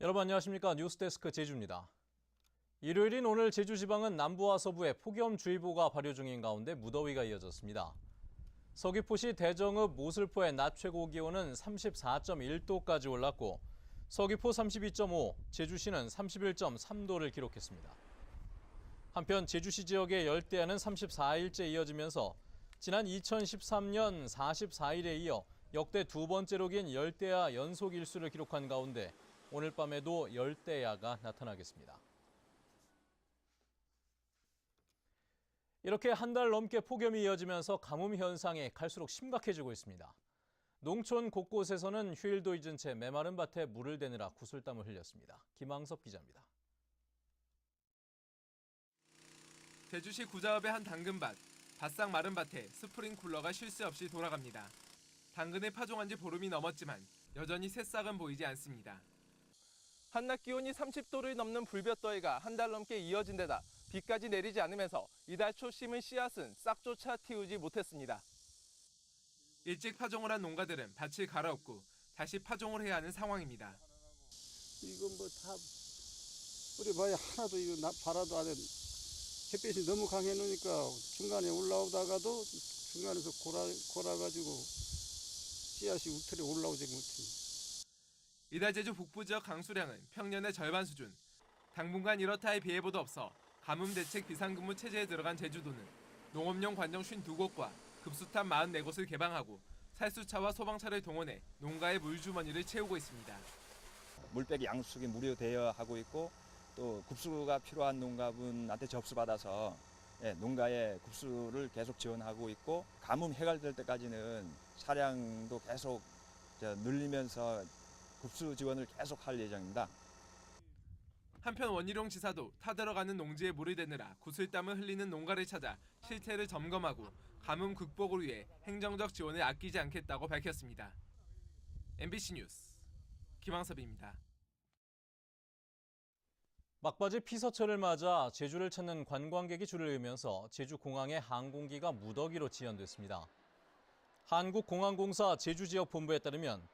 여러분 안녕하십니까? 뉴스데스크 제주입니다. 일요일인 오늘 제주지방은 남부와 서부에 폭염주의보가 발효 중인 가운데 무더위가 이어졌습니다. 서귀포시 대정읍 모슬포의 낮 최고 기온은 34.1도까지 올랐고 서귀포 32.5, 제주시는 31.3도를 기록했습니다. 한편 제주시 지역의 열대야는 34일째 이어지면서 지난 2013년 44일에 이어 역대 두 번째로 긴 열대야 연속 일수를 기록한 가운데 오늘 밤에도 열대야가 나타나겠습니다. 이렇게 한 달 넘게 폭염이 이어지면서 가뭄 현상이 갈수록 심각해지고 있습니다. 농촌 곳곳에서는 휴일도 잊은 채 메마른 밭에 물을 대느라 구슬땀을 흘렸습니다. 김항섭 기자입니다. 제주시 구자읍의 한 당근밭, 바싹 마른 밭에 스프링쿨러가 쉴 새 없이 돌아갑니다. 당근을 파종한 지 보름이 넘었지만 여전히 새싹은 보이지 않습니다. 한낮 기온이 30도를 넘는 불볕더위가 한 달 넘게 이어진 데다 비까지 내리지 않으면서 이달 초 심은 씨앗은 싹조차 틔우지 못했습니다. 일찍 파종을 한 농가들은 밭을 갈아엎고 다시 파종을 해야 하는 상황입니다. 이건 뭐 다 뿌려봐야 하나도 이거 바라도 안 해. 햇빛이 너무 강해 놓으니까 중간에 올라오다가도 중간에서 골아가지고 씨앗이 우틀에 올라오지 못해. 이달 제주 북부 지역 강수량은 평년의 절반 수준. 당분간 이렇다 할 비예보도 없어 가뭄 대책 비상근무 체제에 들어간 제주도는 농업용 관정 52곳과 급수탑 44곳을 개방하고 살수차와 소방차를 동원해 농가의 물주머니를 채우고 있습니다. 물배기 양수기 무료되어 하고 있고 또 급수가 필요한 농가분한테 접수받아서 농가에 급수를 계속 지원하고 있고 가뭄 해결될 때까지는 차량도 계속 늘리면서 급수 지원을 계속 할 예정입니다. 한편 원희룡 지사도 타들어가는 농지에 물을 대느라 구슬땀을 흘리는 농가를 찾아 실태를 점검하고 가뭄 극복을 위해 행정적 지원을 아끼지 않겠다고 밝혔습니다. MBC 뉴스 김항섭입니다. 막바지 피서철을 맞아 제주를 찾는 관광객이 줄을 이으면서 제주공항의 항공기가 무더기로 지연됐습니다. 한국공항공사 제주지역본부에 따르면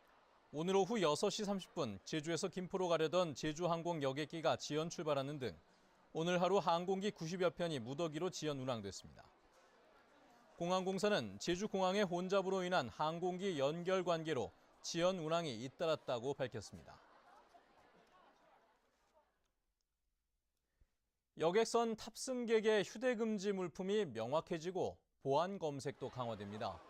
오늘 오후 6시 30분 제주에서 김포로 가려던 제주항공 여객기가 지연 출발하는 등 오늘 하루 항공기 90여 편이 무더기로 지연 운항됐습니다. 공항공사는 제주공항의 혼잡으로 인한 항공기 연결 관계로 지연 운항이 잇따랐다고 밝혔습니다. 여객선 탑승객의 휴대금지 물품이 명확해지고 보안 검색도 강화됩니다.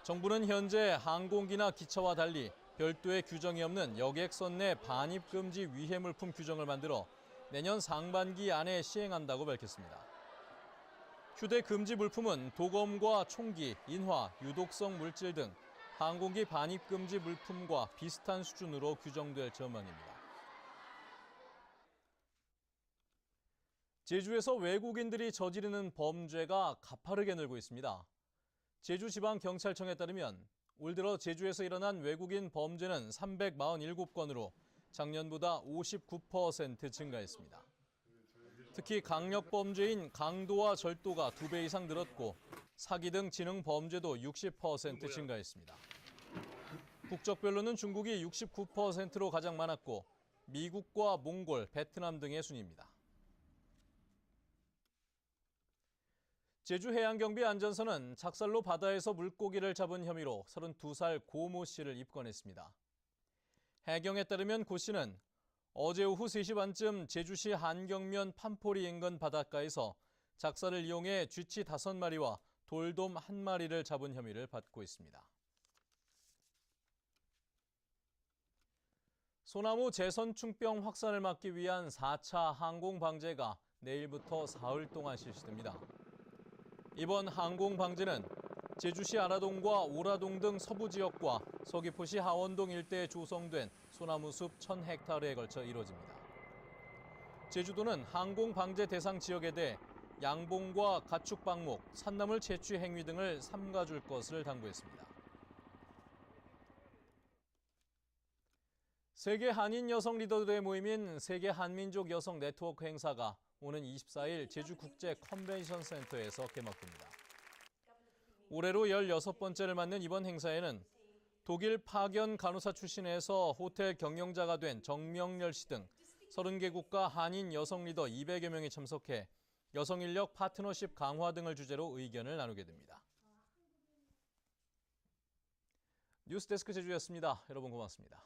정부는 현재 항공기나 기차와 달리 별도의 규정이 없는 여객선 내 반입금지 위해물품 규정을 만들어 내년 상반기 안에 시행한다고 밝혔습니다. 휴대금지 물품은 도검과 총기, 인화, 유독성 물질 등 항공기 반입금지 물품과 비슷한 수준으로 규정될 전망입니다. 제주에서 외국인들이 저지르는 범죄가 가파르게 늘고 있습니다. 제주지방경찰청에 따르면 올 들어 제주에서 일어난 외국인 범죄는 347건으로 작년보다 59% 증가했습니다. 특히 강력범죄인 강도와 절도가 2배 이상 늘었고 사기 등 지능 범죄도 60% 증가했습니다. 국적별로는 중국이 69%로 가장 많았고 미국과 몽골, 베트남 등의 순입니다. 제주해양경비 안전선은 작살로 바다에서 물고기를 잡은 혐의로 32살 고 모 씨를 입건했습니다. 해경에 따르면 고 씨는 어제 오후 3시 반쯤 제주시 한경면 판포리 인근 바닷가에서 작살을 이용해 쥐치 5마리와 돌돔 1마리를 잡은 혐의를 받고 있습니다. 소나무 재선충병 확산을 막기 위한 4차 항공방제가 내일부터 사흘 동안 실시됩니다. 이번 항공방제는 제주시 아라동과 오라동 등 서부 지역과 서귀포시 하원동 일대에 조성된 소나무숲 1000헥타르에 걸쳐 이뤄집니다. 제주도는 항공방제 대상 지역에 대해 양봉과 가축 방목, 산나물 채취 행위 등을 삼가줄 것을 당부했습니다. 세계 한인 여성 리더들의 모임인 세계 한민족 여성 네트워크 행사가 오는 24일 제주국제 컨벤션 센터에서 개막됩니다. 올해로 16번째를 맞는 이번 행사에는 독일 파견 간호사 출신에서 호텔 경영자가 된 정명렬 씨 등 30개국가 한인 여성 리더 200여 명이 참석해 여성 인력 파트너십 강화 등을 주제로 의견을 나누게 됩니다. 뉴스데스크 제주였습니다. 여러분 고맙습니다.